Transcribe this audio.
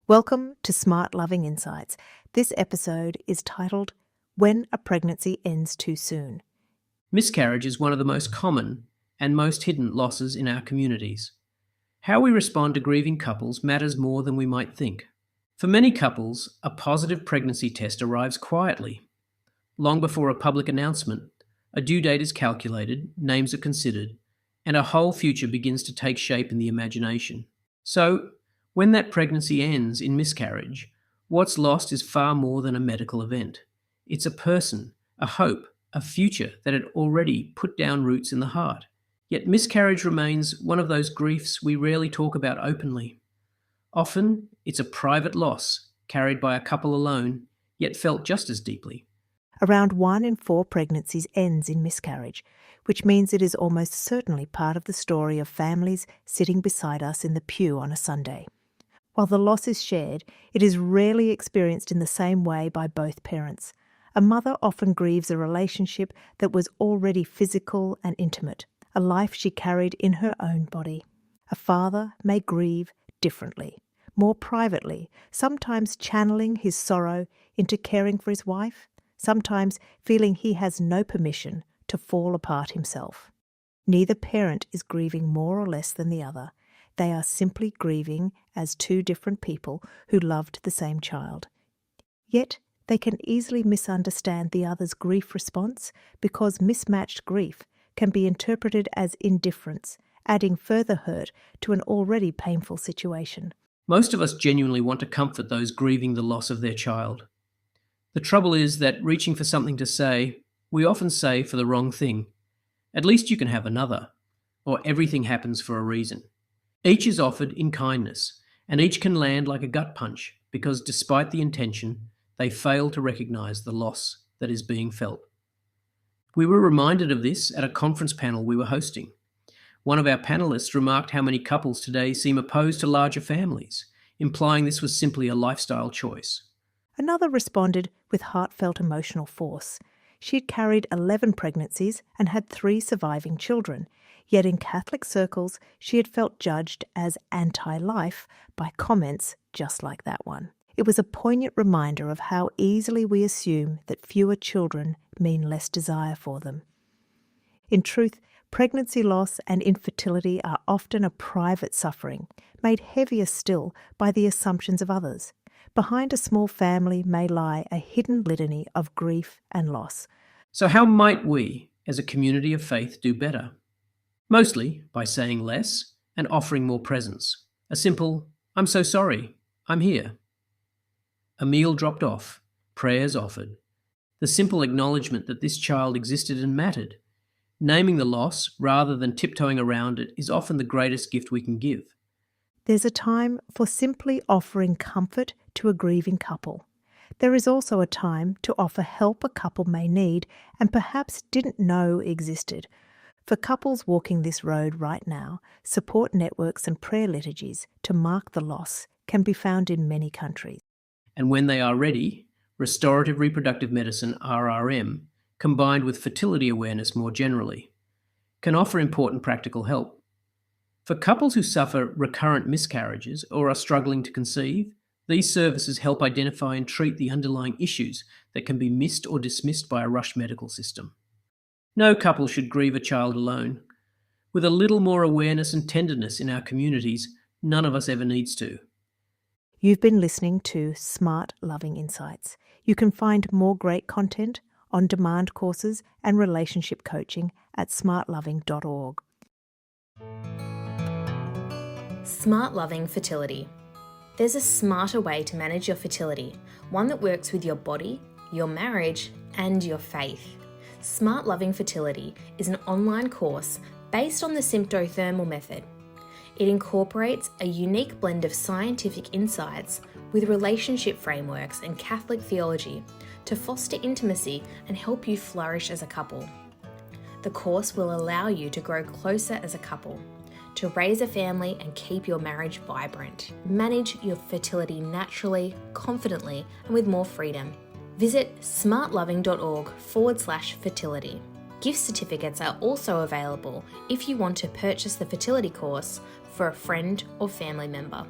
Welcome to SmartLoving Insights. This episode is titled, When a Pregnancy Ends Too Soon. Miscarriage is one of the most common and most hidden losses in our communities. How we respond to grieving couples matters more than we might think. For many couples, a positive pregnancy test arrives quietly. Long before a public announcement, a due date is calculated, names are considered, and a whole future begins to take shape in the imagination. So, when that pregnancy ends in miscarriage, what's lost is far more than a medical event. It's a person, a hope, a future that had already put down roots in the heart. Yet miscarriage remains one of those griefs we rarely talk about openly. Often, it's a private loss, carried by a couple alone, yet felt just as deeply. Around 1 in 4 pregnancies ends in miscarriage, which means it is almost certainly part of the story of families sitting beside us in the pew on a Sunday. While the loss is shared, it is rarely experienced in the same way by both parents. A mother often grieves a relationship that was already physical and intimate, a life she carried in her own body. A father may grieve differently, more privately, sometimes channeling his sorrow into caring for his wife, sometimes feeling he has no permission to fall apart himself. Neither parent is grieving more or less than the other. They are simply grieving as two different people who loved the same child. Yet, they can easily misunderstand the other's grief response because mismatched grief can be interpreted as indifference, adding further hurt to an already painful situation. Most of us genuinely want to comfort those grieving the loss of their child. The trouble is that reaching for something to say, we often say for the wrong thing. At least you can have another, or everything happens for a reason. Each is offered in kindness, and each can land like a gut punch because despite the intention, they fail to recognise the loss that is being felt. We were reminded of this at a conference panel we were hosting. One of our panellists remarked how many couples today seem opposed to larger families, implying this was simply a lifestyle choice. Another responded with heartfelt emotional force. She had carried 11 pregnancies and had 3 surviving children, yet in Catholic circles she had felt judged as anti-life by comments just like that one. It was a poignant reminder of how easily we assume that fewer children mean less desire for them. In truth, pregnancy loss and infertility are often a private suffering, made heavier still by the assumptions of others. Behind a small family may lie a hidden litany of grief and loss. So how might we, as a community of faith, do better? Mostly by saying less and offering more presence. A simple, I'm so sorry, I'm here. A meal dropped off, prayers offered. The simple acknowledgement that this child existed and mattered. Naming the loss rather than tiptoeing around it is often the greatest gift we can give. There's a time for simply offering comfort to a grieving couple. There is also a time to offer help a couple may need and perhaps didn't know existed. For couples walking this road right now, support networks and prayer liturgies to mark the loss can be found in many countries. And when they are ready, restorative reproductive medicine, RRM, combined with fertility awareness more generally, can offer important practical help. For couples who suffer recurrent miscarriages or are struggling to conceive, these services help identify and treat the underlying issues that can be missed or dismissed by a rushed medical system. No couple should grieve a child alone. With a little more awareness and tenderness in our communities, none of us ever needs to. You've been listening to SmartLoving Insights. You can find more great content, on-demand courses and relationship coaching at smartloving.org. SmartLoving Fertility. There's a smarter way to manage your fertility, one that works with your body, your marriage, and your faith. SmartLoving Fertility is an online course based on the symptothermal method. It incorporates a unique blend of scientific insights with relationship frameworks and Catholic theology to foster intimacy and help you flourish as a couple. The course will allow you to grow closer as a couple, to raise a family and keep your marriage vibrant. Manage your fertility naturally, confidently, and with more freedom. Visit smartloving.org/fertility. Gift certificates are also available if you want to purchase the fertility course for a friend or family member.